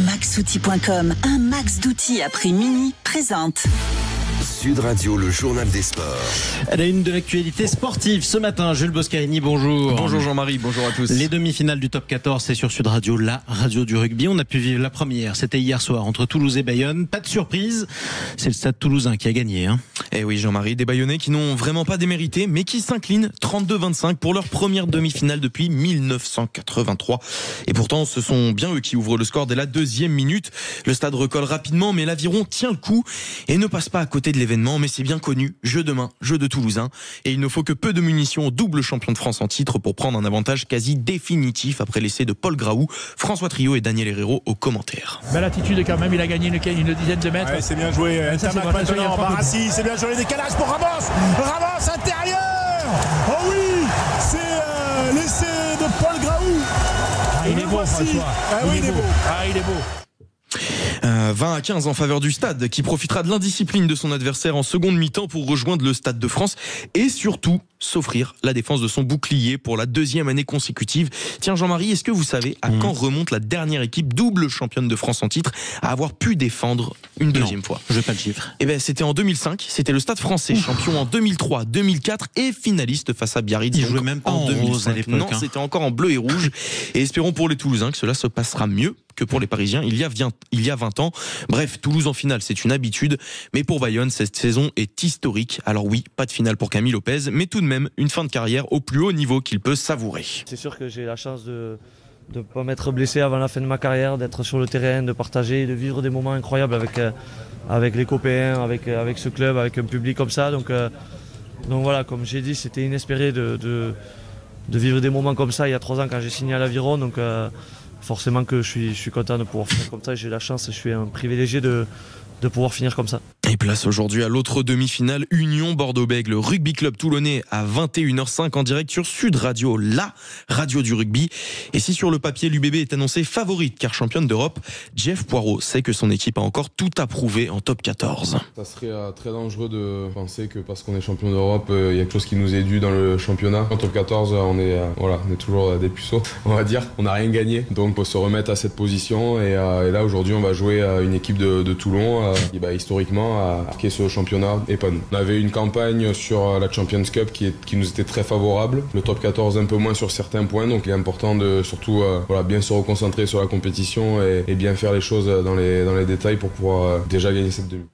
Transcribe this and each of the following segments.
Maxoutil.com, un max d'outils à prix mini, présente Sud Radio, le journal des sports. Elle a une de l'actualité sportive ce matin. Jules Boscarini, bonjour. Bonjour Jean-Marie, bonjour à tous. Les demi-finales du top 14, c'est sur Sud Radio, la radio du rugby. On a pu vivre la première, c'était hier soir entre Toulouse et Bayonne. Pas de surprise, c'est le Stade Toulousain qui a gagné. Eh oui Jean-Marie, des Bayonnais qui n'ont vraiment pas démérité, mais qui s'inclinent 32-25 pour leur première demi-finale depuis 1983. Et pourtant, ce sont bien eux qui ouvrent le score dès la deuxième minute. Le stade recolle rapidement, mais l'Aviron tient le coup et ne passe pas à côté de l'événement. Mais c'est bien connu, jeu de main, jeu de Toulousain. Et il ne faut que peu de munitions au double champion de France en titre pour prendre un avantage quasi définitif après l'essai de Paul Graou, François Trio et Daniel Herrero aux commentaires. Belle attitude quand même, il a gagné une dizaine de mètres. Ouais, c'est bien joué. Maintenant, Barassi, c'est bien joué, les décalages pour Ramos. Ramos intérieur. Oh oui, c'est l'essai de Paul Graou. Il est beau, François. Il est beau. Il est beau. 20-15 en faveur du Stade, qui profitera de l'indiscipline de son adversaire en seconde mi-temps pour rejoindre le Stade de France et surtout s'offrir la défense de son bouclier pour la deuxième année consécutive. Tiens Jean-Marie, est-ce que vous savez à quand remonte la dernière équipe double championne de France en titre à avoir pu défendre une deuxième fois? Je n'ai pas le chiffre. Eh ben, c'était en 2005, c'était le Stade français, champion en 2003, 2004 et finaliste face à Biarritz. Il jouait même pas en 2005 à l'époque. Non, c'était encore en bleu et rouge. Et espérons pour les Toulousains que cela se passera mieux que pour les Parisiens il y a 20 ans. Bref, Toulouse en finale, c'est une habitude. Mais pour Bayonne, cette saison est historique. Alors oui, pas de finale pour Camille Lopez, mais tout de même une fin de carrière au plus haut niveau qu'il peut savourer. C'est sûr que j'ai la chance de ne pas m'être blessé avant la fin de ma carrière, d'être sur le terrain, de partager, de vivre des moments incroyables avec les copains, avec ce club, avec un public comme ça. Donc voilà, comme j'ai dit, c'était inespéré de vivre des moments comme ça il y a 3 ans quand j'ai signé à l'Aviron. Donc forcément que je suis content de pouvoir finir comme ça. J'ai la chance, je suis un privilégié de pouvoir finir comme ça. Et place aujourd'hui à l'autre demi-finale, Union Bordeaux-Bègles, le rugby club toulonnais à 21h05 en direct sur Sud Radio, la radio du rugby. Et si sur le papier l'UBB est annoncé favorite car championne d'Europe, Jeff Poirot sait que son équipe a encore tout à prouver en top 14. Ça serait très dangereux de penser que parce qu'on est champion d'Europe, il y a quelque chose qui nous est dû dans le championnat. En top 14, on est toujours des puceaux, on va dire. On n'a rien gagné, donc il faut se remettre à cette position. Et là aujourd'hui, on va jouer à une équipe de Toulon qui historiquement a marqué ce championnat et pas nous. On avait une campagne sur la Champions Cup qui nous était très favorable. Le top 14 un peu moins sur certains points, donc il est important de surtout bien se reconcentrer sur la compétition et bien faire les choses dans les détails pour pouvoir déjà gagner cette demi.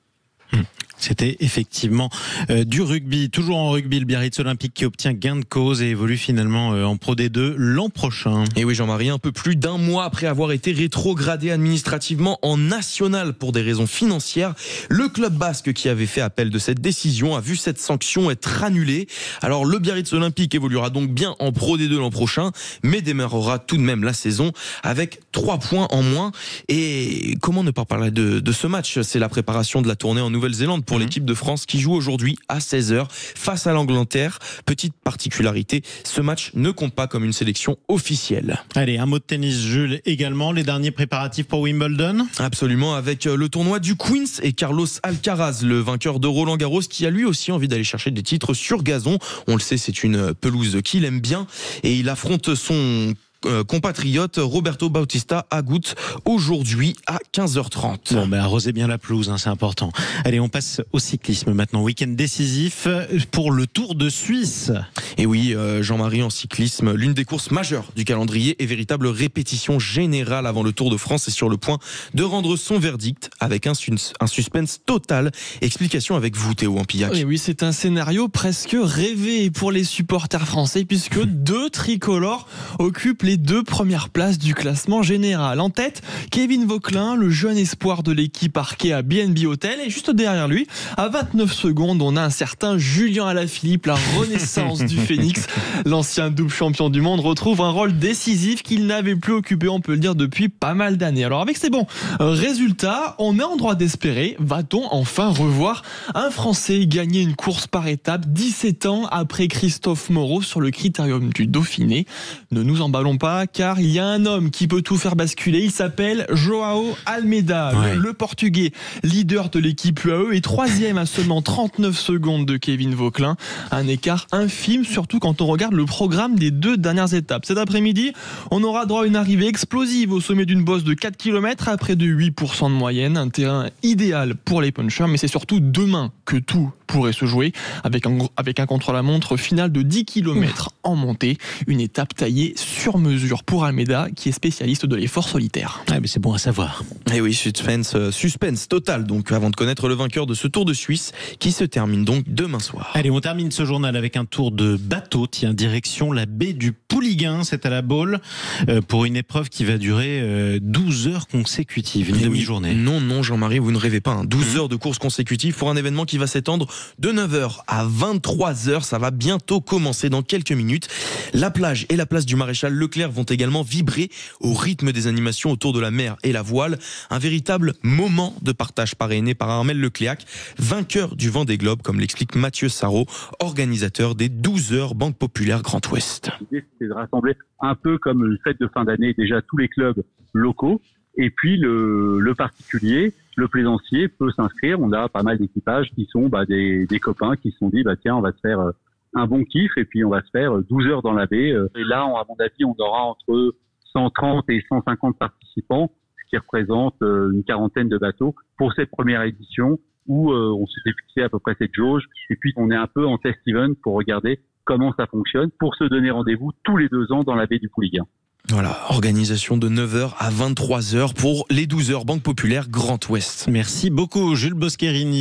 C'était effectivement du rugby. Toujours en rugby, le Biarritz Olympique qui obtient gain de cause et évolue finalement en Pro D2 l'an prochain. Et oui Jean-Marie, un peu plus d'un mois après avoir été rétrogradé administrativement en national pour des raisons financières, le club basque qui avait fait appel de cette décision a vu cette sanction être annulée. Alors le Biarritz Olympique évoluera donc bien en Pro D2 l'an prochain, mais démarrera tout de même la saison avec 3 points en moins. Et comment ne pas parler de ce match? C'est la préparation de la tournée en Nouvelle-Zélande pour l'équipe de France qui joue aujourd'hui à 16h face à l'Angleterre. Petite particularité, ce match ne compte pas comme une sélection officielle. Allez, un mot de tennis, Jules, également. Les derniers préparatifs pour Wimbledon? Absolument, avec le tournoi du Queens et Carlos Alcaraz, le vainqueur de Roland-Garros, qui a lui aussi envie d'aller chercher des titres sur gazon. On le sait, c'est une pelouse qu'il aime bien et il affronte son compatriote Roberto Bautista Agut aujourd'hui à 15h30. Bon, arrosez bien la pelouse, c'est important. Allez, on passe au cyclisme maintenant. Week-end décisif pour le Tour de Suisse. Et oui, Jean-Marie, en cyclisme, l'une des courses majeures du calendrier est véritable répétition générale avant le Tour de France est sur le point de rendre son verdict avec un suspense total. Explication avec vous, Théo Ampillac. Oui, c'est un scénario presque rêvé pour les supporters français puisque 2 tricolores occupent les 2 premières places du classement général. En tête, Kevin Vauquelin, le jeune espoir de l'équipe Arkea à BNB Hotel. Et juste derrière lui, à 29 secondes, on a un certain Julien Alaphilippe, la renaissance du Phénix. L'ancien double champion du monde retrouve un rôle décisif qu'il n'avait plus occupé, on peut le dire, depuis pas mal d'années. Alors avec ces bons résultats, on est en droit d'espérer, va-t-on enfin revoir un Français gagner une course par étape 17 ans après Christophe Moreau sur le critérium du Dauphiné? Ne nous emballons pas, car il y a un homme qui peut tout faire basculer. Il s'appelle João Almeida, le Portugais, leader de l'équipe UAE et 3e à seulement 39 secondes de Kevin Vauquelin. Un écart infime, surtout quand on regarde le programme des 2 dernières étapes. Cet après-midi, on aura droit à une arrivée explosive au sommet d'une bosse de 4 km à près de 8% de moyenne. Un terrain idéal pour les punchers, mais c'est surtout demain que tout pourrait se jouer avec un contre-la-montre final de 10 km en montée. Une étape taillée sur mesure pour Almeida, qui est spécialiste de l'effort solitaire. Mais c'est bon à savoir. Et oui, suspense total donc avant de connaître le vainqueur de ce Tour de Suisse qui se termine donc demain soir. Allez, on termine ce journal avec un tour de bateau. Tiens, direction la baie du Pouliguen, c'est à la Baule, pour une épreuve qui va durer 12 heures consécutives, une demi-journée. Non, Jean-Marie, vous ne rêvez pas. 12 heures de course consécutive pour un événement qui va s'étendre de 9h à 23h. Ça va bientôt commencer dans quelques minutes. La plage et la place du Maréchal Leclerc vont également vibrer au rythme des animations autour de la mer et la voile. Un véritable moment de partage parrainé par Armel Lecléac, vainqueur du Vendée Globe, comme l'explique Mathieu Sarraud, organisateur des 12 heures Banque Populaire Grand Ouest. L'idée, c'est de rassembler un peu comme une fête de fin d'année, déjà tous les clubs locaux, et puis le particulier, le plaisancier peut s'inscrire. On a pas mal d'équipages qui sont des copains qui se sont dit tiens, on va se faire un bon kiff et puis on va se faire 12 heures dans la baie. Et là, à mon avis, on aura entre 130 et 150 participants, ce qui représente une quarantaine de bateaux pour cette première édition où on s'était fixé à peu près cette jauge. Et puis on est un peu en test event pour regarder comment ça fonctionne, pour se donner rendez-vous tous les 2 ans dans la baie du Pouliguen. Voilà, organisation de 9h à 23h pour les 12 heures Banque Populaire Grand Ouest. Merci beaucoup Jules Boscherini.